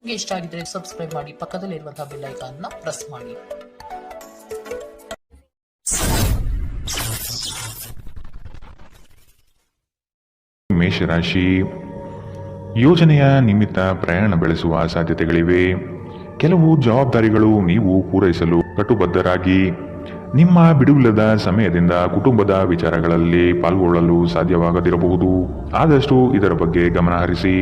ನಿಮಗೆ ಇಷ್ಟ ಆಗಿದ್ರೆ ಸಬ್ಸ್ಕ್ರೈಬ್ ಮಾಡಿ, ಪಕ್ಕದಲ್ಲಿರುವಂತಹ ಬೆಲ್ ಐಕಾನ್ ನ ಪ್ರೆಸ್ ಮಾಡಿ. ಮೇಷರಾಶಿ, ಯೋಜನೆಯ ನಿಮಿತ್ತ ಪ್ರಯಾಣ ಬೆಳೆಸುವ ಸಾಧ್ಯತೆಗಳಿವೆ. ಕೆಲವು ಜವಾಬ್ದಾರಿಗಳು ನೀವು ಪೂರೈಸಲು ಕಟುಬದ್ಧರಾಗಿ ನಿಮ್ಮ ಬಿಡುವಿಲ್ಲದ ಸಮಯದಿಂದ ಕುಟುಂಬದ ವಿಚಾರಗಳಲ್ಲಿ ಪಾಲ್ಗೊಳ್ಳಲು ಸಾಧ್ಯವಾಗದಿರಬಹುದು. ಆದಷ್ಟು ಇದರ ಬಗ್ಗೆ ಗಮನ ಹರಿಸಿ.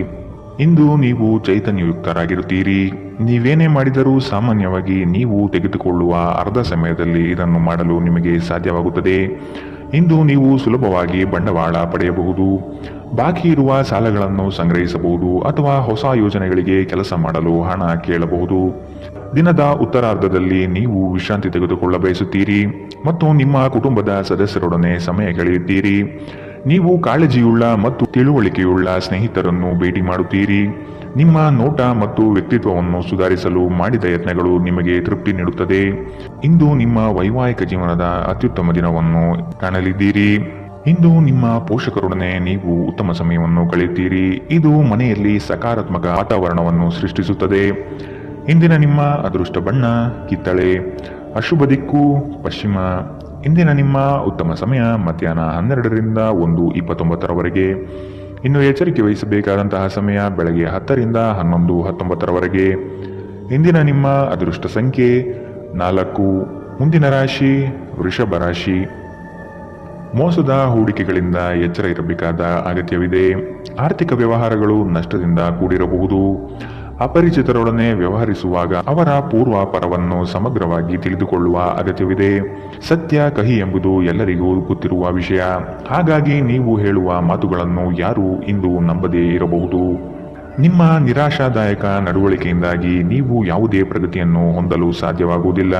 ಇಂದು ನೀವು ಚೈತನ್ಯಯುಕ್ತರಾಗಿರುತ್ತೀರಿ. ನೀವೇನೇ ಮಾಡಿದರೂ ಸಾಮಾನ್ಯವಾಗಿ ನೀವು ತೆಗೆದುಕೊಳ್ಳುವ ಅರ್ಧ ಸಮಯದಲ್ಲಿ ಇದನ್ನು ಮಾಡಲು ನಿಮಗೆ ಸಾಧ್ಯವಾಗುತ್ತದೆ. ಇಂದು ನೀವು ಸುಲಭವಾಗಿ ಬಂಡವಾಳ ಪಡೆಯಬಹುದು, ಬಾಕಿ ಇರುವ ಸಾಲಗಳನ್ನು ಸಂಗ್ರಹಿಸಬಹುದು ಅಥವಾ ಹೊಸ ಯೋಜನೆಗಳಿಗೆ ಕೆಲಸ ಮಾಡಲು ಹಣ ಕೇಳಬಹುದು. ದಿನದ ಉತ್ತರಾರ್ಧದಲ್ಲಿ ನೀವು ವಿಶ್ರಾಂತಿ ತೆಗೆದುಕೊಳ್ಳ ಬಯಸುತ್ತೀರಿ ಮತ್ತು ನಿಮ್ಮ ಕುಟುಂಬದ ಸದಸ್ಯರೊಡನೆ ಸಮಯ ಕಳೆಯುತ್ತೀರಿ. ನೀವು ಕಾಳಜಿಯುಳ್ಳ ಮತ್ತು ತಿಳುವಳಿಕೆಯುಳ್ಳ ಸ್ನೇಹಿತರನ್ನು ಭೇಟಿ ಮಾಡುತ್ತೀರಿ. ನಿಮ್ಮ ನೋಟ ಮತ್ತು ವ್ಯಕ್ತಿತ್ವವನ್ನು ಸುಧಾರಿಸಲು ಮಾಡಿದ ಯತ್ನಗಳು ನಿಮಗೆ ತೃಪ್ತಿ ನೀಡುತ್ತದೆ. ಇಂದು ನಿಮ್ಮ ವೈವಾಹಿಕ ಜೀವನದ ಅತ್ಯುತ್ತಮ ದಿನವನ್ನು ಕಾಣಲಿದ್ದೀರಿ. ಇಂದು ನಿಮ್ಮ ಪೋಷಕರೊಡನೆ ನೀವು ಉತ್ತಮ ಸಮಯವನ್ನು ಕಳೆಯುತ್ತೀರಿ. ಇದು ಮನೆಯಲ್ಲಿ ಸಕಾರಾತ್ಮಕ ವಾತಾವರಣವನ್ನು ಸೃಷ್ಟಿಸುತ್ತದೆ. ಇಂದಿನ ನಿಮ್ಮ ಅದೃಷ್ಟ ಬಣ್ಣ ಕಿತ್ತಳೆ, ಅಶುಭ ದಿಕ್ಕು ಪಶ್ಚಿಮ. ಇಂದಿನ ನಿಮ್ಮ ಉತ್ತಮ ಸಮಯ ಮಧ್ಯಾಹ್ನ 12ರಿಂದ 1:29 ಇನ್ನು ಎಚ್ಚರಿಕೆ ವಹಿಸಬೇಕಾದಂತಹ ಸಮಯ ಬೆಳಗ್ಗೆ 10ರಿಂದ 11:19. ಇಂದಿನ ನಿಮ್ಮ ಅದೃಷ್ಟ ಸಂಖ್ಯೆ 4. ಮುಂದಿನ ರಾಶಿ ವೃಷಭ ರಾಶಿ. ಮೋಸದ ಹೂಡಿಕೆಗಳಿಂದ ಎಚ್ಚರ ಇರಬೇಕಾದ ಅಗತ್ಯವಿದೆ. ಆರ್ಥಿಕ ವ್ಯವಹಾರಗಳು ನಷ್ಟದಿಂದ ಕೂಡಿರಬಹುದು. ಅಪರಿಚಿತರೊಡನೆ ವ್ಯವಹರಿಸುವಾಗ ಅವರ ಪೂರ್ವಾಪರವನ್ನು ಸಮಗ್ರವಾಗಿ ತಿಳಿದುಕೊಳ್ಳುವ ಅಗತ್ಯವಿದೆ. ಸತ್ಯ ಕಹಿ ಎಂಬುದು ಎಲ್ಲರಿಗೂ ಗೊತ್ತಿರುವ ವಿಷಯ. ಹಾಗಾಗಿ ನೀವು ಹೇಳುವ ಮಾತುಗಳನ್ನು ಯಾರೂ ಇಂದು ನಂಬದೇ ಇರಬಹುದು. ನಿಮ್ಮ ನಿರಾಶಾದಾಯಕ ನಡವಳಿಕೆಯಿಂದಾಗಿ ನೀವು ಯಾವುದೇ ಪ್ರಗತಿಯನ್ನು ಹೊಂದಲು ಸಾಧ್ಯವಾಗುವುದಿಲ್ಲ.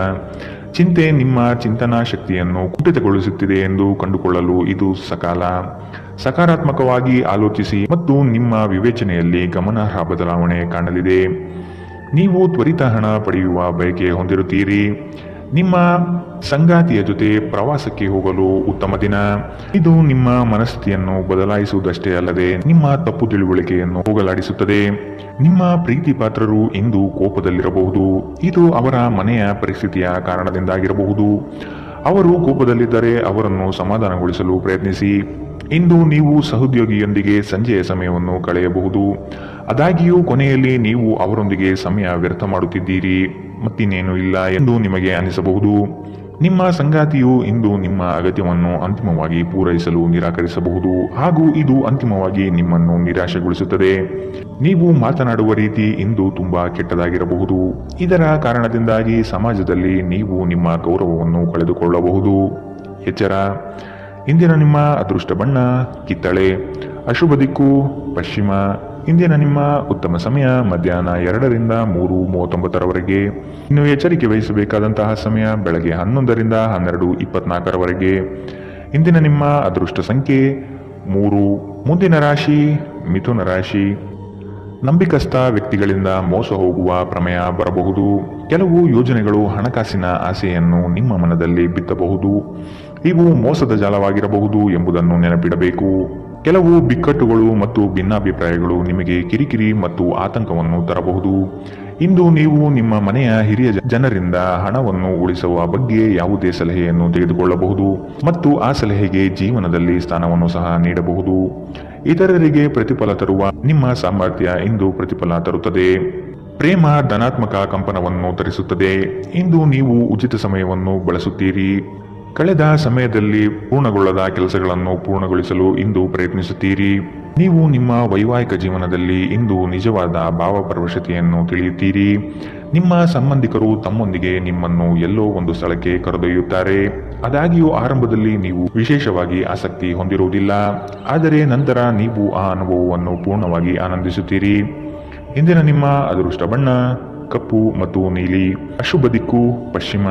ಚಿಂತೆ ನಿಮ್ಮ ಚಿಂತನಾ ಶಕ್ತಿಯನ್ನು ಕುಂಠಿತಗೊಳಿಸುತ್ತಿದೆ ಎಂದು ಕಂಡುಕೊಳ್ಳಲು ಇದು ಸಕಾಲ. ಸಕಾರಾತ್ಮಕವಾಗಿ ಆಲೋಚಿಸಿ ಮತ್ತು ನಿಮ್ಮ ವಿವೇಚನೆಯಲ್ಲಿ ಗಮನಾರ್ಹ ಬದಲಾವಣೆ ಕಾಣಲಿದೆ. ನೀವು ತ್ವರಿತ ಹಣ ಪಡೆಯುವ ಬಯಕೆ ಹೊಂದಿರುತ್ತೀರಿ. ನಿಮ್ಮ ಸಂಗಾತಿಯ ಜೊತೆ ಪ್ರವಾಸಕ್ಕೆ ಹೋಗಲು ಉತ್ತಮ ದಿನ. ಇದು ನಿಮ್ಮ ಮನಸ್ಥಿತಿಯನ್ನು ಬದಲಾಯಿಸುವುದಷ್ಟೇ ಅಲ್ಲದೆ ನಿಮ್ಮ ತಪ್ಪು ತಿಳುವಳಿಕೆಯನ್ನು ಹೋಗಲಾಡಿಸುತ್ತದೆ. ನಿಮ್ಮ ಪ್ರೀತಿ ಪಾತ್ರರು ಇಂದು ಕೋಪದಲ್ಲಿರಬಹುದು. ಇದು ಅವರ ಮನೆಯ ಪರಿಸ್ಥಿತಿಯ ಕಾರಣದಿಂದಾಗಿರಬಹುದು. ಅವರು ಕೋಪದಲ್ಲಿದ್ದರೆ ಅವರನ್ನು ಸಮಾಧಾನಗೊಳಿಸಲು ಪ್ರಯತ್ನಿಸಿ. ಇಂದು ನೀವು ಸಹೋದ್ಯೋಗಿಯೊಂದಿಗೆ ಸಂಜೆಯ ಸಮಯವನ್ನು ಕಳೆಯಬಹುದು. ಆದಾಗ್ಯೂ ಕೊನೆಯಲ್ಲಿ ನೀವು ಅವರೊಂದಿಗೆ ಸಮಯ ವ್ಯರ್ಥ ಮಾಡುತ್ತಿದ್ದೀರಿ, ಮತ್ತಿನ್ನೇನೂ ಇಲ್ಲ ಎಂದು ನಿಮಗೆ ಅನಿಸಬಹುದು. ನಿಮ್ಮ ಸಂಗಾತಿಯು ಇಂದು ನಿಮ್ಮ ಅಗತ್ಯವನ್ನು ಅಂತಿಮವಾಗಿ ಪೂರೈಸಲು ನಿರಾಕರಿಸಬಹುದು ಹಾಗೂ ಇದು ಅಂತಿಮವಾಗಿ ನಿಮ್ಮನ್ನು ನಿರಾಶೆಗೊಳಿಸುತ್ತದೆ. ನೀವು ಮಾತನಾಡುವ ರೀತಿ ಇಂದು ತುಂಬಾ ಕೆಟ್ಟದಾಗಿರಬಹುದು. ಇದರ ಕಾರಣದಿಂದಾಗಿ ಸಮಾಜದಲ್ಲಿ ನೀವು ನಿಮ್ಮ ಗೌರವವನ್ನು ಕಳೆದುಕೊಳ್ಳಬಹುದು. ಎಚ್ಚರ. ಇಂದಿನ ನಿಮ್ಮ ಅದೃಷ್ಟ ಬಣ್ಣ ಕಿತ್ತಳೆ, ಅಶುಭ ದಿಕ್ಕು ಪಶ್ಚಿಮ. ಇಂದಿನ ನಿಮ್ಮ ಉತ್ತಮ ಸಮಯ ಮಧ್ಯಾಹ್ನ 2ರಿಂದ 3:39. ಇನ್ನು ಎಚ್ಚರಿಕೆ ವಹಿಸಬೇಕಾದಂತಹ ಸಮಯ ಬೆಳಗ್ಗೆ 11ರಿಂದ 12:24. ಇಂದಿನ ನಿಮ್ಮ ಅದೃಷ್ಟ ಸಂಖ್ಯೆ 3. ಮುಂದಿನ ರಾಶಿ ಮಿಥುನ ರಾಶಿ. ನಂಬಿಕಸ್ಥ ವ್ಯಕ್ತಿಗಳಿಂದ ಮೋಸ ಹೋಗುವ ಪ್ರಮೇಯ ಬರಬಹುದು. ಕೆಲವು ಯೋಜನೆಗಳು ಹಣಕಾಸಿನ ಆಸೆಯನ್ನು ನಿಮ್ಮ ಮನದಲ್ಲಿ ಬಿತ್ತಬಹುದು. ಇವು ಮೋಸದ ಜಾಲವಾಗಿರಬಹುದು ಎಂಬುದನ್ನು ನೆನಪಿಡಬೇಕು. ಕೆಲವು ಬಿಕ್ಕಟ್ಟುಗಳು ಮತ್ತು ಭಿನ್ನಾಭಿಪ್ರಾಯಗಳು ನಿಮಗೆ ಕಿರಿಕಿರಿ ಮತ್ತು ಆತಂಕವನ್ನು ತರಬಹುದು. ಇಂದು ನೀವು ನಿಮ್ಮ ಮನೆಯ ಹಿರಿಯ ಜನರಿಂದ ಹಣವನ್ನು ಉಳಿಸುವ ಬಗ್ಗೆ ಯಾವುದೇ ಸಲಹೆಯನ್ನು ತೆಗೆದುಕೊಳ್ಳಬಹುದು ಮತ್ತು ಆ ಸಲಹೆಗೆ ಜೀವನದಲ್ಲಿ ಸ್ಥಾನವನ್ನು ಸಹ ನೀಡಬಹುದು. ಇತರರಿಗೆ ಪ್ರತಿಫಲ ತರುವ ನಿಮ್ಮ ಸಾಮರ್ಥ್ಯ ಇಂದು ಪ್ರತಿಫಲ ತರುತ್ತದೆ. ಪ್ರೇಮ ಧನಾತ್ಮಕ ಕಂಪನವನ್ನು ತರಿಸುತ್ತದೆ. ಇಂದು ನೀವು ಉಚಿತ ಸಮಯವನ್ನು ಬಳಸುತ್ತೀರಿ. ಕಳೆದ ಸಮಯದಲ್ಲಿ ಪೂರ್ಣಗೊಳ್ಳದ ಕೆಲಸಗಳನ್ನು ಪೂರ್ಣಗೊಳಿಸಲು ಇಂದು ಪ್ರಯತ್ನಿಸುತ್ತೀರಿ. ನೀವು ನಿಮ್ಮ ವೈವಾಹಿಕ ಜೀವನದಲ್ಲಿ ಇಂದು ನಿಜವಾದ ಭಾವಪರವಶತೆಯನ್ನು ತಿಳಿಯುತ್ತೀರಿ. ನಿಮ್ಮ ಸಂಬಂಧಿಕರು ತಮ್ಮೊಂದಿಗೆ ನಿಮ್ಮನ್ನು ಎಲ್ಲೋ ಒಂದು ಸ್ಥಳಕ್ಕೆ ಕರೆದೊಯ್ಯುತ್ತಾರೆ. ಆದಾಗ್ಯೂ ಆರಂಭದಲ್ಲಿ ನೀವು ವಿಶೇಷವಾಗಿ ಆಸಕ್ತಿ ಹೊಂದಿರುವುದಿಲ್ಲ, ಆದರೆ ನಂತರ ನೀವು ಆ ಅನುಭವವನ್ನು ಪೂರ್ಣವಾಗಿ ಆನಂದಿಸುತ್ತೀರಿ. ಇಂದಿನ ನಿಮ್ಮ ಅದೃಷ್ಟ ಬಣ್ಣ ಕಪ್ಪು ಮತ್ತು ನೀಲಿ, ಅಶುಭ ದಿಕ್ಕು ಪಶ್ಚಿಮ.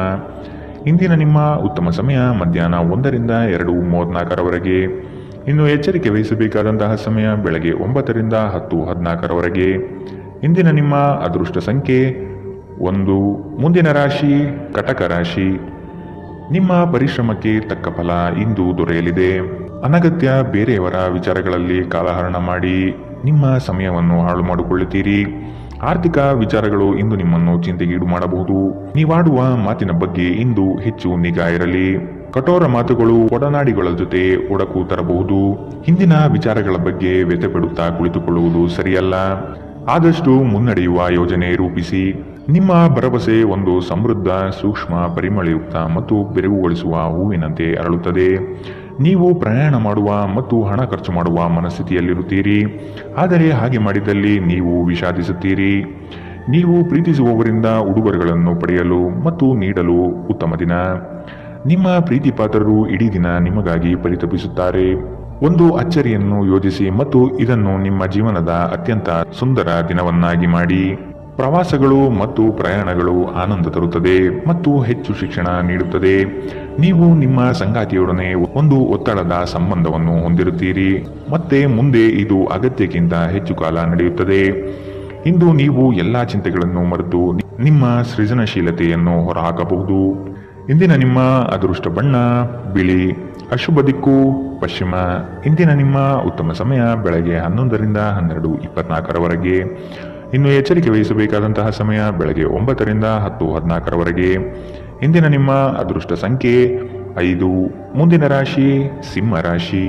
ಇಂದಿನ ನಿಮ್ಮ ಉತ್ತಮ ಸಮಯ ಮಧ್ಯಾಹ್ನ 1ರಿಂದ 2:34. ಇನ್ನು ಎಚ್ಚರಿಕೆ ವಹಿಸಬೇಕಾದಂತಹ ಸಮಯ ಬೆಳಗ್ಗೆ 9ರಿಂದ 10:14. ಇಂದಿನ ನಿಮ್ಮ ಅದೃಷ್ಟ ಸಂಖ್ಯೆ 1. ಮುಂದಿನ ರಾಶಿ ಕಟಕ ರಾಶಿ. ನಿಮ್ಮ ಪರಿಶ್ರಮಕ್ಕೆ ತಕ್ಕ ಫಲ ಇಂದು ದೊರೆಯಲಿದೆ. ಅನಗತ್ಯ ಬೇರೆಯವರ ವಿಚಾರಗಳಲ್ಲಿ ಕಾಲಹರಣ ಮಾಡಿ ನಿಮ್ಮ ಸಮಯವನ್ನು ಹಾಳು ಮಾಡಿಕೊಳ್ಳುತ್ತೀರಿ. ಆರ್ಥಿಕ ವಿಚಾರಗಳು ಇಂದು ನಿಮ್ಮನ್ನು ಚಿಂತೆಗೀಡು ಮಾಡಬಹುದು. ನೀವಾಡುವ ಮಾತಿನ ಬಗ್ಗೆ ಇಂದು ಹೆಚ್ಚು ನಿಗಾ ಇರಲಿ. ಕಠೋರ ಮಾತುಗಳು ಒಡನಾಡಿಗಳ ಜೊತೆ ಒಡಕು ತರಬಹುದು. ಹಿಂದಿನ ವಿಚಾರಗಳ ಬಗ್ಗೆ ವ್ಯಥೆಪಡುತ್ತಾ ಕುಳಿತುಕೊಳ್ಳುವುದು ಸರಿಯಲ್ಲ. ಆದಷ್ಟು ಮುನ್ನಡೆಯುವ ಯೋಜನೆ ರೂಪಿಸಿ. ನಿಮ್ಮ ಭರವಸೆ ಒಂದು ಸಮೃದ್ಧ, ಸೂಕ್ಷ್ಮ, ಪರಿಮಳಯುಕ್ತ ಮತ್ತು ಬೆರಗುಗೊಳಿಸುವ ಹೂವಿನಂತೆ ಅರಳುತ್ತದೆ. ನೀವು ಪ್ರಯಾಣ ಮಾಡುವ ಮತ್ತು ಹಣ ಖರ್ಚು ಮಾಡುವ ಮನಸ್ಥಿತಿಯಲ್ಲಿರುತ್ತೀರಿ. ಆದರೆ ಹಾಗೆ ಮಾಡಿದಲ್ಲಿ ನೀವು ವಿಷಾದಿಸುತ್ತೀರಿ. ನೀವು ಪ್ರೀತಿಸುವವರಿಂದ ಉಡುಗೊರೆಗಳನ್ನು ಪಡೆಯಲು ಮತ್ತು ನೀಡಲು ಉತ್ತಮ ದಿನ. ನಿಮ್ಮ ಪ್ರೀತಿ ಪಾತ್ರರು ಇಡೀ ದಿನ ನಿಮಗಾಗಿ ಪರಿತಪಿಸುತ್ತಾರೆ. ಒಂದು ಅಚ್ಚರಿಯನ್ನು ಯೋಜಿಸಿ ಮತ್ತು ಇದನ್ನು ನಿಮ್ಮ ಜೀವನದ ಅತ್ಯಂತ ಸುಂದರ ದಿನವನ್ನಾಗಿ ಮಾಡಿ. ಪ್ರವಾಸಗಳು ಮತ್ತು ಪ್ರಯಾಣಗಳು ಆನಂದ ತರುತ್ತದೆ ಮತ್ತು ಹೆಚ್ಚು ಶಿಕ್ಷಣ ನೀಡುತ್ತದೆ. ನೀವು ನಿಮ್ಮ ಸಂಗಾತಿಯೊಡನೆ ಒಂದು ಒತ್ತಡದ ಸಂಬಂಧವನ್ನು ಹೊಂದಿರುತ್ತೀರಿ ಮತ್ತೆ ಮುಂದೆ ಇದು ಅಗತ್ಯಕ್ಕಿಂತ ಹೆಚ್ಚು ಕಾಲ ನಡೆಯುತ್ತದೆ. ಇಂದು ನೀವು ಎಲ್ಲಾ ಚಿಂತೆಗಳನ್ನು ಮರೆತು ನಿಮ್ಮ ಸೃಜನಶೀಲತೆಯನ್ನು ಹೊರಹಾಕಬಹುದು. ಇಂದಿನ ನಿಮ್ಮ ಅದೃಷ್ಟ ಬಣ್ಣ ಬಿಳಿ. ಅಶುಭ ದಿಕ್ಕು ಪಶ್ಚಿಮ. ಇಂದಿನ ನಿಮ್ಮ ಉತ್ತಮ ಸಮಯ ಬೆಳಗ್ಗೆ 11ರಿಂದ 12:24 ಇನ್ನು ಎಚ್ಚರಿಕೆ ವಹಿಸಬೇಕಾದಂತಹ ಸಮಯ ಬೆಳಗ್ಗೆ 9ರಿಂದ 10:14 ಇಂದಿನ ನಿಮ್ಮ ಅದೃಷ್ಟ ಸಂಖ್ಯೆ 5. ಮುಂದಿನ ರಾಶಿ ಸಿಂಹ ರಾಶಿ.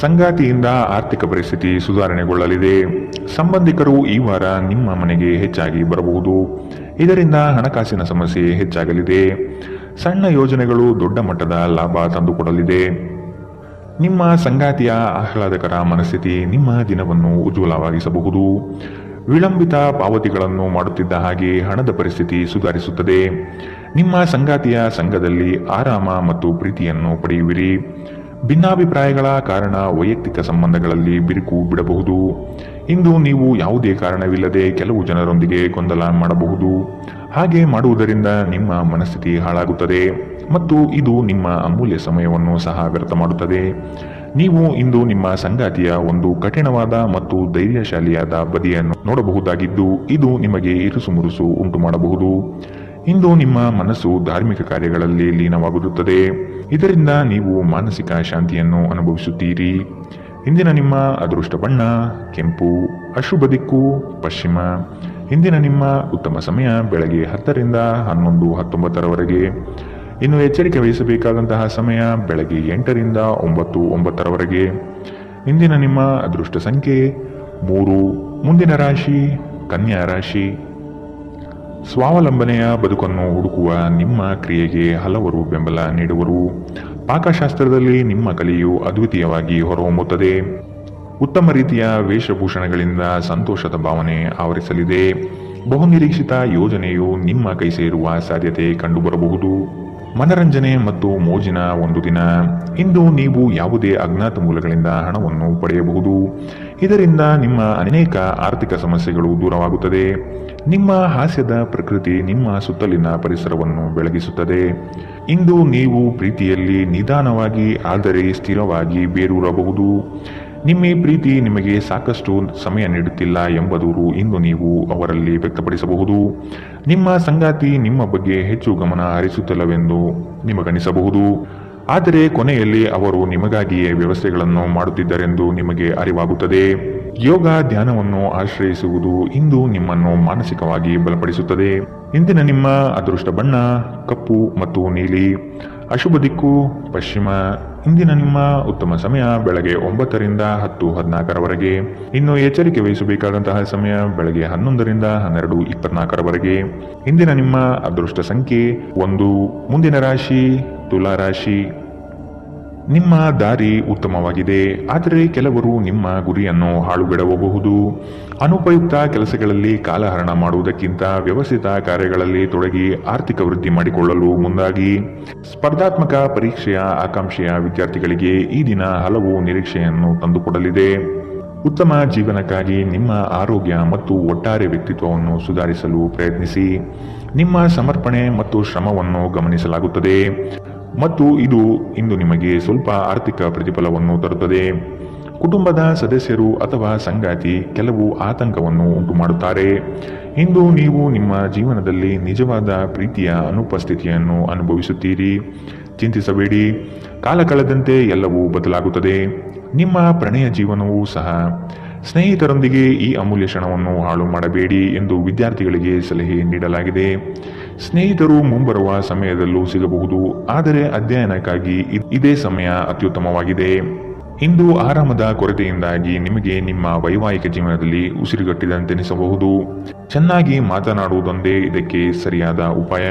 ಸಂಗಾತಿಯಿಂದ ಆರ್ಥಿಕ ಪರಿಸ್ಥಿತಿ ಸುಧಾರಣೆಗೊಳ್ಳಲಿದೆ. ಸಂಬಂಧಿಕರು ಈ ವಾರ ನಿಮ್ಮ ಮನೆಗೆ ಹೆಚ್ಚಾಗಿ ಬರಬಹುದು. ಇದರಿಂದ ಹಣಕಾಸಿನ ಸಮಸ್ಯೆ ಹೆಚ್ಚಾಗಲಿದೆ. ಸಣ್ಣ ಯೋಜನೆಗಳು ದೊಡ್ಡ ಮಟ್ಟದ ಲಾಭ ತಂದುಕೊಡಲಿದೆ. ನಿಮ್ಮ ಸಂಗಾತಿಯ ಆಹ್ಲಾದಕರ ಮನಸ್ಥಿತಿ ನಿಮ್ಮ ದಿನವನ್ನು ಉಜ್ವಲವಾಗಿಸಬಹುದು. ವಿಳಂಬಿತ ಪಾವತಿಗಳನ್ನು ಮಾಡುತ್ತಿದ್ದ ಹಾಗೆ ಹಣದ ಪರಿಸ್ಥಿತಿ ಸುಧಾರಿಸುತ್ತದೆ. ನಿಮ್ಮ ಸಂಗಾತಿಯ ಸಂಘದಲ್ಲಿ ಆರಾಮ ಮತ್ತು ಪ್ರೀತಿಯನ್ನು ಪಡೆಯುವಿರಿ. ಭಿನ್ನಾಭಿಪ್ರಾಯಗಳ ಕಾರಣ ವೈಯಕ್ತಿಕ ಸಂಬಂಧಗಳಲ್ಲಿ ಬಿರುಕು ಬಿಡಬಹುದು. ಇಂದು ನೀವು ಯಾವುದೇ ಕಾರಣವಿಲ್ಲದೆ ಕೆಲವು ಜನರೊಂದಿಗೆ ಗೊಂದಲ ಮಾಡಬಹುದು. ಹಾಗೆ ಮಾಡುವುದರಿಂದ ನಿಮ್ಮ ಮನಸ್ಥಿತಿ ಹಾಳಾಗುತ್ತದೆ ಮತ್ತು ಇದು ನಿಮ್ಮ ಅಮೂಲ್ಯ ಸಮಯವನ್ನು ಸಹ ವ್ಯರ್ಥ ಮಾಡುತ್ತದೆ. ನೀವು ಇಂದು ನಿಮ್ಮ ಸಂಗಾತಿಯ ಒಂದು ಕಠಿಣವಾದ ಮತ್ತು ಧೈರ್ಯಶಾಲಿಯಾದ ಬದಿಯನ್ನು ನೋಡಬಹುದಾಗಿದ್ದು ಇದು ನಿಮಗೆ ಇರುಸುಮುರುಸು ಉಂಟು ಮಾಡಬಹುದು. ಇಂದು ನಿಮ್ಮ ಮನಸ್ಸು ಧಾರ್ಮಿಕ ಕಾರ್ಯಗಳಲ್ಲಿ ಲೀನವಾಗುತ್ತದೆ. ಇದರಿಂದ ನೀವು ಮಾನಸಿಕ ಶಾಂತಿಯನ್ನು ಅನುಭವಿಸುತ್ತೀರಿ. ಇಂದಿನ ನಿಮ್ಮ ಅದೃಷ್ಟ ಬಣ್ಣ ಕೆಂಪು. ಅಶುಭ ದಿಕ್ಕು ಪಶ್ಚಿಮ. ಇಂದಿನ ನಿಮ್ಮ ಉತ್ತಮ ಸಮಯ ಬೆಳಗ್ಗೆ 10ರಿಂದ 11:19 ಇನ್ನು ಎಚ್ಚರಿಕೆ ವಹಿಸಬೇಕಾದಂತಹ ಸಮಯ ಬೆಳಗ್ಗೆ 8ರಿಂದ 9:09 ಇಂದಿನ ನಿಮ್ಮ ಅದೃಷ್ಟ ಸಂಖ್ಯೆ 3. ಮುಂದಿನ ರಾಶಿ ಕನ್ಯಾ ರಾಶಿ. ಸ್ವಾವಲಂಬನೆಯ ಬದುಕನ್ನು ಹುಡುಕುವ ನಿಮ್ಮ ಕ್ರಿಯೆಗೆ ಹಲವರು ಬೆಂಬಲ ನೀಡುವರು. ಪಾಕಶಾಸ್ತ್ರದಲ್ಲಿ ನಿಮ್ಮ ಕಲೆಯು ಅದ್ವಿತೀಯವಾಗಿ ಹೊರಹೊಮ್ಮುತ್ತದೆ. ಉತ್ತಮ ರೀತಿಯ ವೇಷಭೂಷಣಗಳಿಂದ ಸಂತೋಷದ ಭಾವನೆ ಆವರಿಸಲಿದೆ. ಬಹುನಿರೀಕ್ಷಿತ ಯೋಜನೆಯು ನಿಮ್ಮ ಕೈ ಸೇರುವ ಸಾಧ್ಯತೆ ಕಂಡುಬರಬಹುದು. ಮನರಂಜನೆ ಮತ್ತು ಮೋಜಿನ ಒಂದು ದಿನ. ಇಂದು ನೀವು ಯಾವುದೇ ಅಜ್ಞಾತ ಮೂಲಗಳಿಂದ ಹಣವನ್ನು ಪಡೆಯಬಹುದು. ಇದರಿಂದ ನಿಮ್ಮ ಅನೇಕ ಆರ್ಥಿಕ ಸಮಸ್ಯೆಗಳು ದೂರವಾಗುತ್ತದೆ. ನಿಮ್ಮ ಹಾಸ್ಯದ ಪ್ರಕೃತಿ ನಿಮ್ಮ ಸುತ್ತಲಿನ ಪರಿಸರವನ್ನು ಬೆಳಗಿಸುತ್ತದೆ. ಇಂದು ನೀವು ಪ್ರೀತಿಯಲ್ಲಿ ನಿಧಾನವಾಗಿ ಆದರೆ ಸ್ಥಿರವಾಗಿ ಬೇರೂರಬಹುದು. ನಿಮ್ಮ ಪ್ರೀತಿ ನಿಮಗೆ ಸಾಕಷ್ಟು ಸಮಯ ನೀಡುತ್ತಿಲ್ಲ ಎಂಬ ದೂರು ಇಂದು ನೀವು ಅವರಲ್ಲಿ ವ್ಯಕ್ತಪಡಿಸಬಹುದು. ನಿಮ್ಮ ಸಂಗಾತಿ ನಿಮ್ಮ ಬಗ್ಗೆ ಹೆಚ್ಚು ಗಮನ ಹರಿಸುತ್ತಿಲ್ಲವೆಂದು ನಿಮಗನಿಸಬಹುದು. ಆದರೆ ಕೊನೆಯಲ್ಲಿ ಅವರು ನಿಮಗಾಗಿಯೇ ವ್ಯವಸ್ಥೆಗಳನ್ನು ಮಾಡುತ್ತಿದ್ದರೆಂದು ನಿಮಗೆ ಅರಿವಾಗುತ್ತದೆ. ಯೋಗ ಧ್ಯಾನವನ್ನು ಆಶ್ರಯಿಸುವುದು ಇಂದು ನಿಮ್ಮನ್ನು ಮಾನಸಿಕವಾಗಿ ಬಲಪಡಿಸುತ್ತದೆ. ಇಂದಿನ ನಿಮ್ಮ ಅದೃಷ್ಟ ಬಣ್ಣ ಕಪ್ಪು ಮತ್ತು ನೀಲಿ. ಅಶುಭ ದಿಕ್ಕು ಪಶ್ಚಿಮ. ಇಂದಿನ ನಿಮ್ಮ ಉತ್ತಮ ಸಮಯ ಬೆಳಗ್ಗೆ 9ರಿಂದ 10:14 ಇನ್ನು ಎಚ್ಚರಿಕೆ ವಹಿಸಬೇಕಾದಂತಹ ಸಮಯ ಬೆಳಗ್ಗೆ 11ರಿಂದ 12:24 ಇಂದಿನ ನಿಮ್ಮ ಅದೃಷ್ಟ ಸಂಖ್ಯೆ 1. ಮುಂದಿನ ರಾಶಿ ತುಲಾ ರಾಶಿ. ನಿಮ್ಮ ದಾರಿ ಉತ್ತಮವಾಗಿದೆ, ಆದರೆ ಕೆಲವರು ನಿಮ್ಮ ಗುರಿಯನ್ನು ಹಾಳುಗೆಡವಬಹುದು. ಅನುಪಯುಕ್ತ ಕೆಲಸಗಳಲ್ಲಿ ಕಾಲಹರಣ ಮಾಡುವುದಕ್ಕಿಂತ ವ್ಯವಸ್ಥಿತ ಕಾರ್ಯಗಳಲ್ಲಿ ತೊಡಗಿ ಆರ್ಥಿಕ ವೃದ್ಧಿ ಮಾಡಿಕೊಳ್ಳಲು ಮುಂದಾಗಿ. ಸ್ಪರ್ಧಾತ್ಮಕ ಪರೀಕ್ಷೆಯ ಆಕಾಂಕ್ಷೆಯ ವಿದ್ಯಾರ್ಥಿಗಳಿಗೆ ಈ ದಿನ ಹಲವು ನಿರೀಕ್ಷೆಯನ್ನು ತಂದುಕೊಡಲಿದೆ. ಉತ್ತಮ ಜೀವನಕ್ಕಾಗಿ ನಿಮ್ಮ ಆರೋಗ್ಯ ಮತ್ತು ಒಟ್ಟಾರೆ ವ್ಯಕ್ತಿತ್ವವನ್ನು ಸುಧಾರಿಸಲು ಪ್ರಯತ್ನಿಸಿ. ನಿಮ್ಮ ಸಮರ್ಪಣೆ ಮತ್ತು ಶ್ರಮವನ್ನು ಗಮನಿಸಲಾಗುತ್ತದೆ ಮತ್ತು ಇದು ಇಂದು ನಿಮಗೆ ಸ್ವಲ್ಪ ಆರ್ಥಿಕ ಪ್ರತಿಫಲವನ್ನು ತರುತ್ತದೆ. ಕುಟುಂಬದ ಸದಸ್ಯರು ಅಥವಾ ಸಂಗಾತಿ ಕೆಲವು ಆತಂಕವನ್ನು ಉಂಟು ಮಾಡುತ್ತಾರೆ. ಇಂದು ನೀವು ನಿಮ್ಮ ಜೀವನದಲ್ಲಿ ನಿಜವಾದ ಪ್ರೀತಿಯ ಅನುಪಸ್ಥಿತಿಯನ್ನು ಅನುಭವಿಸುತ್ತೀರಿ. ಚಿಂತಿಸಬೇಡಿ, ಕಾಲ ಕಳೆದಂತೆ ಎಲ್ಲವೂ ಬದಲಾಗುತ್ತದೆ. ನಿಮ್ಮ ಪ್ರಣಯ ಜೀವನವೂ ಸಹ ಸ್ನೇಹಿತರೊಂದಿಗೆ ಈ ಅಮೂಲ್ಯ ಕ್ಷಣವನ್ನು ಹಾಳು ಮಾಡಬೇಡಿ ಎಂದು ವಿದ್ಯಾರ್ಥಿಗಳಿಗೆ ಸಲಹೆ ನೀಡಲಾಗಿದೆ. ಸ್ನೇಹಿತರು ಮುಂಬರುವ ಸಮಯದಲ್ಲೂ ಸಿಗಬಹುದು, ಆದರೆ ಅಧ್ಯಯನಕ್ಕಾಗಿ ಇದೇ ಸಮಯ ಅತ್ಯುತ್ತಮವಾಗಿದೆ. ಇಂದು ಆರಾಮದ ಕೊರತೆಯಿಂದಾಗಿ ನಿಮಗೆ ನಿಮ್ಮ ವೈವಾಹಿಕ ಜೀವನದಲ್ಲಿ ಉಸಿರುಗಟ್ಟಿದಂತೆನಿಸಬಹುದು. ಚೆನ್ನಾಗಿ ಮಾತನಾಡುವುದೊಂದೇ ಇದಕ್ಕೆ ಸರಿಯಾದ ಉಪಾಯ.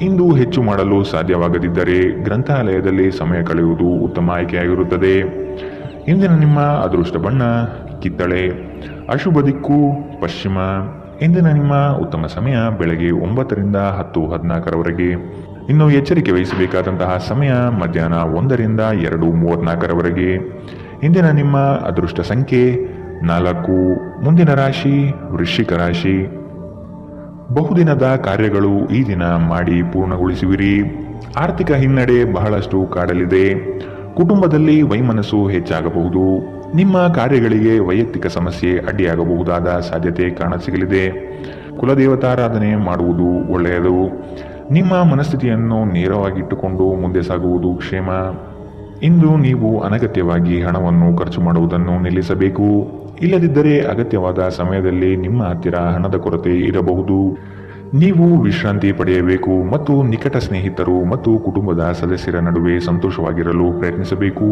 ಇಂದು ಹೆಚ್ಚು ಮಾಡಲು ಸಾಧ್ಯವಾಗದಿದ್ದರೆ ಗ್ರಂಥಾಲಯದಲ್ಲಿ ಸಮಯ ಕಳೆಯುವುದು ಉತ್ತಮ ಆಯ್ಕೆಯಾಗಿರುತ್ತದೆ. ಇಂದಿನ ನಿಮ್ಮ ಅದೃಷ್ಟ ಬಣ್ಣ ಕಿತ್ತಳೆ, ಅಶುಭ ದಿಕ್ಕು ಪಶ್ಚಿಮ. ಇಂದಿನ ನಿಮ್ಮ ಉತ್ತಮ ಸಮಯ ಬೆಳಗ್ಗೆ 9ರಿಂದ 10:14ರವರೆಗೆ. ಇನ್ನು ಎಚ್ಚರಿಕೆ ವಹಿಸಬೇಕಾದಂತಹ ಸಮಯ ಮಧ್ಯಾಹ್ನ 1ರಿಂದ 2:34ರವರೆಗೆ. ಇಂದಿನ ನಿಮ್ಮ ಅದೃಷ್ಟ ಸಂಖ್ಯೆ 4. ಮುಂದಿನ ರಾಶಿ ವೃಶ್ಚಿಕ ರಾಶಿ. ಬಹುದಿನದ ಕಾರ್ಯಗಳು ಈ ದಿನ ಮಾಡಿ ಪೂರ್ಣಗೊಳಿಸುವಿರಿ. ಆರ್ಥಿಕ ಹಿನ್ನಡೆ ಬಹಳಷ್ಟು ಕಾಡಲಿದೆ. ಕುಟುಂಬದಲ್ಲಿ ವೈಮನಸ್ಸು ಹೆಚ್ಚಾಗಬಹುದು. ನಿಮ್ಮ ಕಾರ್ಯಗಳಿಗೆ ವೈಯಕ್ತಿಕ ಸಮಸ್ಯೆ ಅಡ್ಡಿಯಾಗಬಹುದಾದ ಸಾಧ್ಯತೆ ಕಾಣಸಿಗಲಿದೆ. ಕುಲದೇವತಾರಾಧನೆ ಮಾಡುವುದು ಒಳ್ಳೆಯದು. ನಿಮ್ಮ ಮನಸ್ಥಿತಿಯನ್ನು ನೇರವಾಗಿಟ್ಟುಕೊಂಡು ಮುಂದೆ ಸಾಗುವುದು ಕ್ಷೇಮ. ಇಂದು ನೀವು ಅನಗತ್ಯವಾಗಿ ಹಣವನ್ನು ಖರ್ಚು ಮಾಡುವುದನ್ನು ನಿಲ್ಲಿಸಬೇಕು. ಇಲ್ಲದಿದ್ದರೆ ಅಗತ್ಯವಾದ ಸಮಯದಲ್ಲಿ ನಿಮ್ಮ ಹತ್ತಿರ ಹಣದ ಕೊರತೆ ಇರಬಹುದು. ನೀವು ವಿಶ್ರಾಂತಿ ಪಡೆಯಬೇಕು ಮತ್ತು ನಿಕಟ ಸ್ನೇಹಿತರು ಮತ್ತು ಕುಟುಂಬದ ಸದಸ್ಯರ ನಡುವೆ ಸಂತೋಷವಾಗಿರಲು ಪ್ರಯತ್ನಿಸಬೇಕು.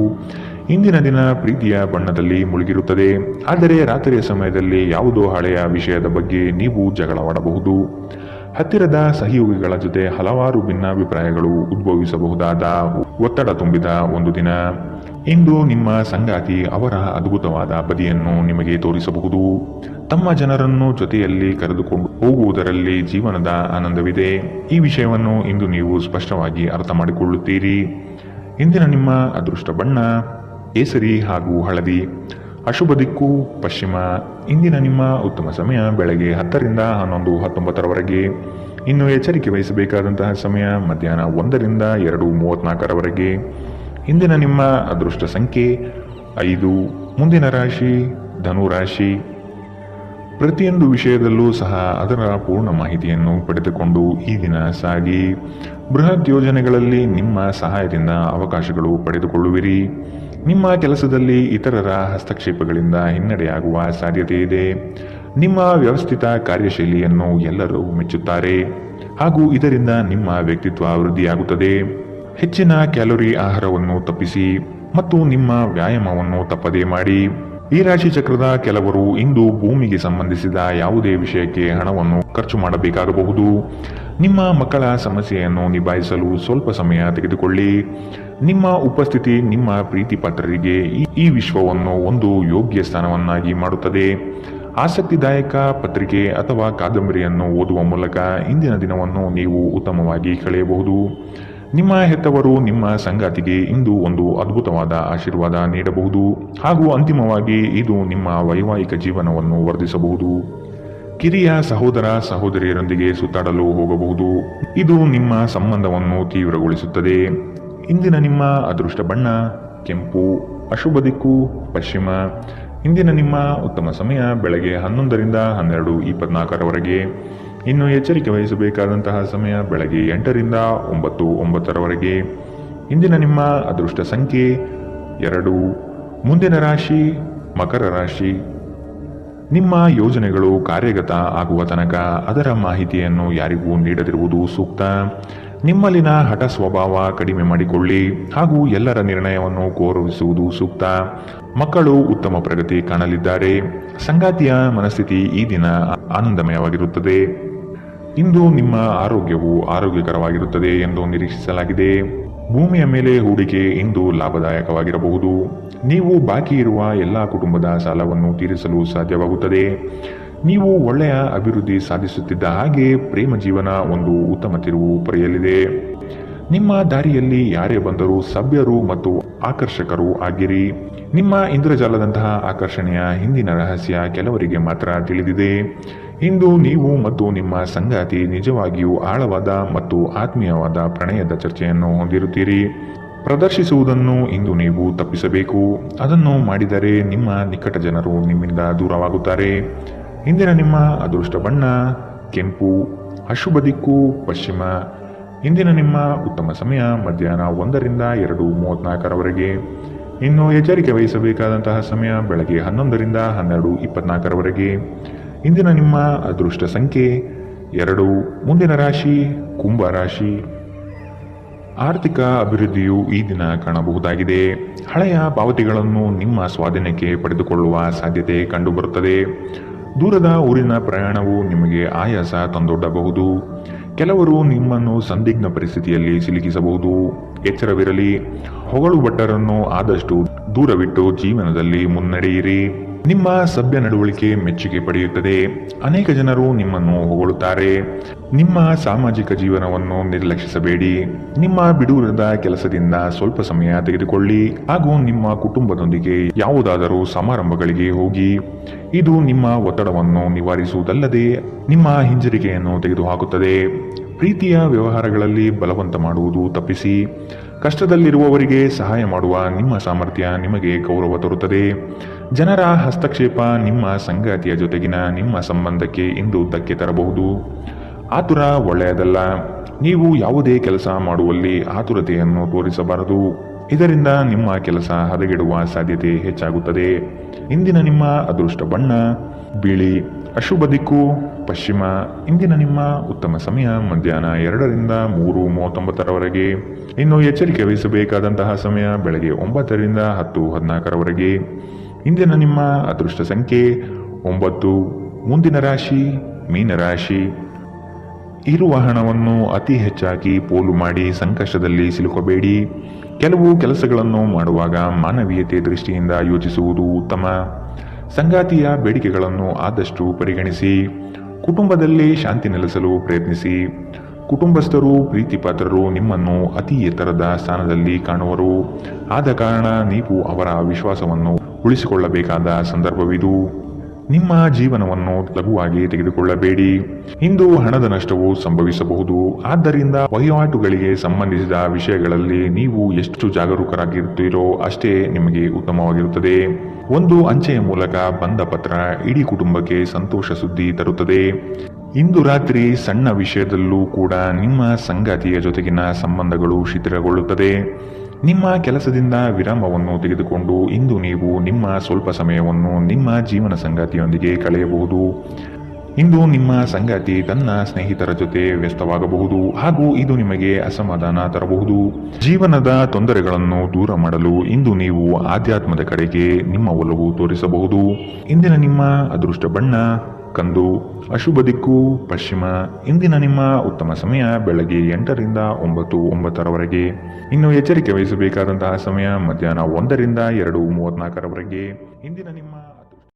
ಇಂದಿನ ದಿನ ಪ್ರೀತಿಯ ಬಣ್ಣದಲ್ಲಿ ಮುಳುಗಿರುತ್ತದೆ, ಆದರೆ ರಾತ್ರಿಯ ಸಮಯದಲ್ಲಿ ಯಾವುದೋ ಹಳೆಯ ವಿಷಯದ ಬಗ್ಗೆ ನೀವು ಜಗಳವಾಡಬಹುದು. ಹತ್ತಿರದ ಸಹಯೋಗಿಗಳ ಜೊತೆ ಹಲವಾರು ಭಿನ್ನಾಭಿಪ್ರಾಯಗಳು ಉದ್ಭವಿಸಬಹುದಾದ ಒತ್ತಡ ತುಂಬಿದ ಒಂದು ದಿನ. ಇಂದು ನಿಮ್ಮ ಸಂಗಾತಿ ಅವರ ಅದ್ಭುತವಾದ ಬದಿಯನ್ನು ನಿಮಗೆ ತೋರಿಸಬಹುದು. ತಮ್ಮ ಜನರನ್ನು ಜೊತೆಯಲ್ಲಿ ಕರೆದುಕೊಂಡು ಹೋಗುವುದರಲ್ಲಿ ಜೀವನದ ಆನಂದವಿದೆ. ಈ ವಿಷಯವನ್ನು ಇಂದು ನೀವು ಸ್ಪಷ್ಟವಾಗಿ ಅರ್ಥ ಮಾಡಿಕೊಳ್ಳುತ್ತೀರಿ. ಇಂದಿನ ನಿಮ್ಮ ಅದೃಷ್ಟ ಬಣ್ಣ ಕೇಸರಿ ಹಾಗೂ ಹಳದಿ, ಅಶುಭ ದಿಕ್ಕು ಪಶ್ಚಿಮ. ಇಂದಿನ ನಿಮ್ಮ ಉತ್ತಮ ಸಮಯ ಬೆಳಗ್ಗೆ 10ರಿಂದ 11:19ರವರೆಗೆ. ಇನ್ನು ಎಚ್ಚರಿಕೆ ವಹಿಸಬೇಕಾದಂತಹ ಸಮಯ ಮಧ್ಯಾಹ್ನ 1ರಿಂದ 2:34ರವರೆಗೆ. ಇಂದಿನ ನಿಮ್ಮ ಅದೃಷ್ಟ ಸಂಖ್ಯೆ 5. ಮುಂದಿನ ರಾಶಿ ಧನುರಾಶಿ. ಪ್ರತಿಯೊಂದು ವಿಷಯದಲ್ಲೂ ಸಹ ಅದರ ಪೂರ್ಣ ಮಾಹಿತಿಯನ್ನು ಪಡೆದುಕೊಂಡು ಈ ದಿನ ಸಾಗಿ. ಬೃಹತ್ ಯೋಜನೆಗಳಲ್ಲಿ ನಿಮ್ಮ ಸಹಾಯದಿಂದ ಅವಕಾಶಗಳು ಪಡೆದುಕೊಳ್ಳುವಿರಿ. ನಿಮ್ಮ ಕೆಲಸದಲ್ಲಿ ಇತರರ ಹಸ್ತಕ್ಷೇಪಗಳಿಂದ ಹಿನ್ನಡೆಯಾಗುವ ಸಾಧ್ಯತೆ ಇದೆ. ನಿಮ್ಮ ವ್ಯವಸ್ಥಿತ ಕಾರ್ಯಶೈಲಿಯನ್ನು ಎಲ್ಲರೂ ಮೆಚ್ಚುತ್ತಾರೆ ಹಾಗೂ ಇದರಿಂದ ನಿಮ್ಮ ವ್ಯಕ್ತಿತ್ವ ವೃದ್ಧಿಯಾಗುತ್ತದೆ. ಹೆಚ್ಚಿನ ಕ್ಯಾಲೋರಿ ಆಹಾರವನ್ನು ತಪ್ಪಿಸಿ ಮತ್ತು ನಿಮ್ಮ ವ್ಯಾಯಾಮವನ್ನು ತಪ್ಪದೇ ಮಾಡಿ. ಈ ರಾಶಿ ಚಕ್ರದ ಕೆಲವರು ಇಂದು ಭೂಮಿಗೆ ಸಂಬಂಧಿಸಿದ ಯಾವುದೇ ವಿಷಯಕ್ಕೆ ಹಣವನ್ನು ಖರ್ಚು ಮಾಡಬೇಕಾಗಬಹುದು. ನಿಮ್ಮ ಮಕ್ಕಳ ಸಮಸ್ಯೆಯನ್ನು ನಿಭಾಯಿಸಲು ಸ್ವಲ್ಪ ಸಮಯ ತೆಗೆದುಕೊಳ್ಳಿ. ನಿಮ್ಮ ಉಪಸ್ಥಿತಿ ನಿಮ್ಮ ಪ್ರೀತಿ ಪಾತ್ರರಿಗೆ ಈ ವಿಶ್ವವನ್ನು ಒಂದು ಯೋಗ್ಯ ಸ್ಥಾನವನ್ನಾಗಿ ಮಾಡುತ್ತದೆ. ಆಸಕ್ತಿದಾಯಕ ಪತ್ರಿಕೆ ಅಥವಾ ಕಾದಂಬರಿಯನ್ನು ಓದುವ ಮೂಲಕ ಇಂದಿನ ದಿನವನ್ನು ನೀವು ಉತ್ತಮವಾಗಿ ಕಳೆಯಬಹುದು. ನಿಮ್ಮ ಹೆತ್ತವರು ನಿಮ್ಮ ಸಂಗಾತಿಗೆ ಇಂದು ಒಂದು ಅದ್ಭುತವಾದ ಆಶೀರ್ವಾದ ನೀಡಬಹುದು ಹಾಗೂ ಅಂತಿಮವಾಗಿ ಇದು ನಿಮ್ಮ ವೈವಾಹಿಕ ಜೀವನವನ್ನು ವರ್ಧಿಸಬಹುದು. ಕಿರಿಯ ಸಹೋದರ ಸಹೋದರಿಯರೊಂದಿಗೆ ಸುತ್ತಾಡಲು ಹೋಗಬಹುದು. ಇದು ನಿಮ್ಮ ಸಂಬಂಧವನ್ನು ತೀವ್ರಗೊಳಿಸುತ್ತದೆ. ಇಂದಿನ ನಿಮ್ಮ ಅದೃಷ್ಟ ಬಣ್ಣ ಕೆಂಪು, ಅಶುಭ ದಿಕ್ಕು ಪಶ್ಚಿಮ. ಇಂದಿನ ನಿಮ್ಮ ಉತ್ತಮ ಸಮಯ ಬೆಳಗ್ಗೆ 11ರಿಂದ 12:24ರವರೆಗೆ. ಇನ್ನು ಎಚ್ಚರಿಕೆ ವಹಿಸಬೇಕಾದಂತಹ ಸಮಯ ಬೆಳಗ್ಗೆ 8ರಿಂದ 9:09ರವರೆಗೆ. ಇಂದಿನ ನಿಮ್ಮ ಅದೃಷ್ಟ ಸಂಖ್ಯೆ 2. ಮುಂದಿನ ರಾಶಿ ಮಕರ ರಾಶಿ. ನಿಮ್ಮ ಯೋಜನೆಗಳು ಕಾರ್ಯಗತ ಆಗುವ ತನಕ ಅದರ ಮಾಹಿತಿಯನ್ನು ಯಾರಿಗೂ ನೀಡದಿರುವುದು ಸೂಕ್ತ. ನಿಮ್ಮಲ್ಲಿನ ಹಠ ಸ್ವಭಾವ ಕಡಿಮೆ ಮಾಡಿಕೊಳ್ಳಿ ಹಾಗೂ ಎಲ್ಲರ ನಿರ್ಣಯವನ್ನು ಗೌರವಿಸುವುದು ಸೂಕ್ತ. ಮಕ್ಕಳು ಉತ್ತಮ ಪ್ರಗತಿ ಕಾಣಲಿದ್ದಾರೆ. ಸಂಗಾತಿಯ ಮನಸ್ಥಿತಿ ಈ ದಿನ ಆನಂದಮಯವಾಗಿರುತ್ತದೆ. ಇಂದು ನಿಮ್ಮ ಆರೋಗ್ಯವು ಆರೋಗ್ಯಕರವಾಗಿರುತ್ತದೆ ಎಂದು ನಿರೀಕ್ಷಿಸಲಾಗಿದೆ. ಭೂಮಿಯ ಮೇಲೆ ಹೂಡಿಕೆ ಇಂದು ಲಾಭದಾಯಕವಾಗಿರಬಹುದು. ನೀವು ಬಾಕಿ ಇರುವ ಎಲ್ಲ ಕುಟುಂಬದ ಸಾಲವನ್ನು ತೀರಿಸಲು ಸಾಧ್ಯವಾಗುತ್ತದೆ. ನೀವು ಒಳ್ಳೆಯ ಅಭಿವೃದ್ಧಿ ಸಾಧಿಸುತ್ತಿದ್ದ ಹಾಗೆ ಪ್ರೇಮ ಜೀವನ ಒಂದು ಉತ್ತಮ ತಿರುವು ಪಡೆಯಲಿದೆ. ನಿಮ್ಮ ದಾರಿಯಲ್ಲಿ ಯಾರೇ ಬಂದರೂ ಸಭ್ಯರು ಮತ್ತು ಆಕರ್ಷಕರು ಆಗಿರಿ. ನಿಮ್ಮ ಇಂದ್ರಜಾಲದಂತಹ ಆಕರ್ಷಣೆಯ ಹಿಂದಿನ ರಹಸ್ಯ ಕೆಲವರಿಗೆ ಮಾತ್ರ ತಿಳಿದಿದೆ. ಇಂದು ನೀವು ಮತ್ತು ನಿಮ್ಮ ಸಂಗಾತಿ ನಿಜವಾಗಿಯೂ ಆಳವಾದ ಮತ್ತು ಆತ್ಮೀಯವಾದ ಪ್ರಣಯದ ಚರ್ಚೆಯನ್ನು ಹೊಂದಿರುತ್ತೀರಿ. ಪ್ರದರ್ಶಿಸುವುದನ್ನು ಇಂದು ನೀವು ತಪ್ಪಿಸಬೇಕು. ಅದನ್ನು ಮಾಡಿದರೆ ನಿಮ್ಮ ನಿಕಟ ಜನರು ನಿಮ್ಮಿಂದ ದೂರವಾಗುತ್ತಾರೆ. ಇಂದಿನ ನಿಮ್ಮ ಅದೃಷ್ಟ ಬಣ್ಣ ಕೆಂಪು, ಅಶುಭ ದಿಕ್ಕು ಪಶ್ಚಿಮ. ಇಂದಿನ ನಿಮ್ಮ ಉತ್ತಮ ಸಮಯ ಮಧ್ಯಾಹ್ನ 1ರಿಂದ 2:34ರವರೆಗೆ. ಇನ್ನು ಎಚ್ಚರಿಕೆ ವಹಿಸಬೇಕಾದಂತಹ ಸಮಯ ಬೆಳಗ್ಗೆ 11ರಿಂದ 12:24 ಇಂದಿನ ನಿಮ್ಮ ಅದೃಷ್ಟ ಸಂಖ್ಯೆ 2. ಮುಂದಿನ ರಾಶಿ ಕುಂಭ ರಾಶಿ. ಆರ್ಥಿಕ ಅಭಿವೃದ್ಧಿಯು ಈ ದಿನ ಕಾಣಬಹುದಾಗಿದೆ. ಹಳೆಯ ಪಾವತಿಗಳನ್ನು ನಿಮ್ಮ ಸ್ವಾಧೀನಕ್ಕೆ ಪಡೆದುಕೊಳ್ಳುವ ಸಾಧ್ಯತೆ ಕಂಡುಬರುತ್ತದೆ. ದೂರದ ಊರಿನ ಪ್ರಯಾಣವು ನಿಮಗೆ ಆಯಾಸ ತಂದೊಡ್ಡಬಹುದು. ಕೆಲವರು ನಿಮ್ಮನ್ನು ಸಂದಿಗ್ಧ ಪರಿಸ್ಥಿತಿಯಲ್ಲಿ ಸಿಲುಕಿಸಬಹುದು. ಎಚ್ಚರವಿರಲಿ. ಹೊಗಳು ಭಟ್ಟರನ್ನು ಆದಷ್ಟು ದೂರವಿಟ್ಟು ಜೀವನದಲ್ಲಿ ಮುನ್ನಡೆಯಿರಿ. ನಿಮ್ಮ ಸಭ್ಯ ನಡವಳಿಕೆ ಮೆಚ್ಚುಗೆ ಪಡೆಯುತ್ತದೆ. ಅನೇಕ ಜನರು ನಿಮ್ಮನ್ನು ಹೊಗಳುತ್ತಾರೆ. ನಿಮ್ಮ ಸಾಮಾಜಿಕ ಜೀವನವನ್ನು ನಿರ್ಲಕ್ಷಿಸಬೇಡಿ. ನಿಮ್ಮ ಬಿಡುವಿರದ ಕೆಲಸದಿಂದ ಸ್ವಲ್ಪ ಸಮಯ ತೆಗೆದುಕೊಳ್ಳಿ ಹಾಗೂ ನಿಮ್ಮ ಕುಟುಂಬದೊಂದಿಗೆ ಯಾವುದಾದರೂ ಸಮಾರಂಭಗಳಿಗೆ ಹೋಗಿ. ಇದು ನಿಮ್ಮ ಒತ್ತಡವನ್ನು ನಿವಾರಿಸುವುದಲ್ಲದೆ ನಿಮ್ಮ ಹಿಂಜರಿಕೆಯನ್ನು ತೆಗೆದುಹಾಕುತ್ತದೆ. ಪ್ರೀತಿಯ ವ್ಯವಹಾರಗಳಲ್ಲಿ ಬಲವಂತ ಮಾಡುವುದು ತಪ್ಪಿಸಿ. ಕಷ್ಟದಲ್ಲಿರುವವರಿಗೆ ಸಹಾಯ ಮಾಡುವ ನಿಮ್ಮ ಸಾಮರ್ಥ್ಯ ನಿಮಗೆ ಗೌರವ ತರುತ್ತದೆ. ಜನರ ಹಸ್ತಕ್ಷೇಪ ನಿಮ್ಮ ಸಂಗಾತಿಯ ಜೊತೆಗಿನ ನಿಮ್ಮ ಸಂಬಂಧಕ್ಕೆ ಇಂದು ಧಕ್ಕೆ ತರಬಹುದು. ಆತುರ ಒಳ್ಳೆಯದಲ್ಲ. ನೀವು ಯಾವುದೇ ಕೆಲಸ ಮಾಡುವಲ್ಲಿ ಆತುರತೆಯನ್ನು ತೋರಿಸಬಾರದು. ಇದರಿಂದ ನಿಮ್ಮ ಕೆಲಸ ಹದಗೆಡುವ ಸಾಧ್ಯತೆ ಹೆಚ್ಚಾಗುತ್ತದೆ. ಇಂದಿನ ನಿಮ್ಮ ಅದೃಷ್ಟ ಬಣ್ಣ ಬಿಳಿ. ಅಶುಭ ದಿಕ್ಕು ಪಶ್ಚಿಮ. ಇಂದಿನ ನಿಮ್ಮ ಉತ್ತಮ ಸಮಯ ಮಧ್ಯಾಹ್ನ 2ರಿಂದ 3:39. ಇನ್ನು ಎಚ್ಚರಿಕೆ ವಹಿಸಬೇಕಾದಂತಹ ಸಮಯ ಬೆಳಗ್ಗೆ 9ರಿಂದ 10:14. ಇಂದಿನ ನಿಮ್ಮ ಅದೃಷ್ಟ ಸಂಖ್ಯೆ 9. ಮುಂದಿನ ರಾಶಿ ಮೀನರಾಶಿ. ಇರುವ ಹಣವನ್ನು ಅತಿ ಹೆಚ್ಚಾಗಿ ಪೋಲು ಮಾಡಿ ಸಂಕಷ್ಟದಲ್ಲಿ ಸಿಲುಕಬೇಡಿ. ಕೆಲವು ಕೆಲಸಗಳನ್ನು ಮಾಡುವಾಗ ಮಾನವೀಯತೆ ದೃಷ್ಟಿಯಿಂದ ಯೋಚಿಸುವುದು ಉತ್ತಮ. ಸಂಗಾತಿಯ ಬೇಡಿಕೆಗಳನ್ನು ಆದಷ್ಟು ಪರಿಗಣಿಸಿ. ಕುಟುಂಬದಲ್ಲಿ ಶಾಂತಿ ನೆಲೆಸಲು ಪ್ರಯತ್ನಿಸಿ. ಕುಟುಂಬಸ್ಥರು ಪ್ರೀತಿಪಾತ್ರರು ನಿಮ್ಮನ್ನು ಅತಿ ಎತ್ತರದ ಸ್ಥಾನದಲ್ಲಿ ಕಾಣುವರು. ಆದ ಕಾರಣ ನೀವು ಅವರ ವಿಶ್ವಾಸವನ್ನು ಉಳಿಸಿಕೊಳ್ಳಬೇಕಾದ ಸಂದರ್ಭವಿದು. ನಿಮ್ಮ ಜೀವನವನ್ನು ಲಘುವಾಗಿ ತೆಗೆದುಕೊಳ್ಳಬೇಡಿ. ಇಂದು ಹಣದ ನಷ್ಟವು ಸಂಭವಿಸಬಹುದು. ಆದ್ದರಿಂದ ವಹಿವಾಟುಗಳಿಗೆ ಸಂಬಂಧಿಸಿದ ವಿಷಯಗಳಲ್ಲಿ ನೀವು ಎಷ್ಟು ಜಾಗರೂಕರಾಗಿರುತ್ತೀರೋ ಅಷ್ಟೇ ನಿಮಗೆ ಉತ್ತಮವಾಗಿರುತ್ತದೆ. ಒಂದು ಅಂಚೆಯ ಮೂಲಕ ಬಂದ ಪತ್ರ ಇಡೀ ಕುಟುಂಬಕ್ಕೆ ಸಂತೋಷ ಸುದ್ದಿ ತರುತ್ತದೆ. ಇಂದು ರಾತ್ರಿ ಸಣ್ಣ ವಿಷಯದಲ್ಲೂ ಕೂಡ ನಿಮ್ಮ ಸಂಗಾತಿಯ ಜೊತೆಗಿನ ಸಂಬಂಧಗಳು ಶಿಥಿಲಗೊಳ್ಳುತ್ತದೆ. ನಿಮ್ಮ ಕೆಲಸದಿಂದ ವಿರಾಮವನ್ನು ತೆಗೆದುಕೊಂಡು ಇಂದು ನೀವು ನಿಮ್ಮ ಸ್ವಲ್ಪ ಸಮಯವನ್ನು ನಿಮ್ಮ ಜೀವನ ಸಂಗಾತಿಯೊಂದಿಗೆ ಕಳೆಯಬಹುದು. ಇಂದು ನಿಮ್ಮ ಸಂಗಾತಿ ತನ್ನ ಸ್ನೇಹಿತರ ಜೊತೆ ವ್ಯಸ್ತವಾಗಬಹುದು ಹಾಗೂ ಇದು ನಿಮಗೆ ಅಸಮಾಧಾನ ತರಬಹುದು. ಜೀವನದ ತೊಂದರೆಗಳನ್ನು ದೂರ ಮಾಡಲು ಇಂದು ನೀವು ಆಧ್ಯಾತ್ಮದ ಕಡೆಗೆ ನಿಮ್ಮ ಒಲವು ತೋರಿಸಬಹುದು. ಇಂದಿನ ನಿಮ್ಮ ಅದೃಷ್ಟ ಬಣ್ಣ ಕಂದು. ಅಶುಭ ದಿಕ್ಕು ಪಶ್ಚಿಮ. ಇಂದಿನ ನಿಮ್ಮ ಉತ್ತಮ ಸಮಯ ಬೆಳಗ್ಗೆ 8ರಿಂದ 9:09. ಇನ್ನು ಎಚ್ಚರಿಕೆ ವಹಿಸಬೇಕಾದಂತಹ ಸಮಯ ಮಧ್ಯಾಹ್ನ 1ರಿಂದ 2:34. ಇಂದಿನ ನಿಮ್ಮ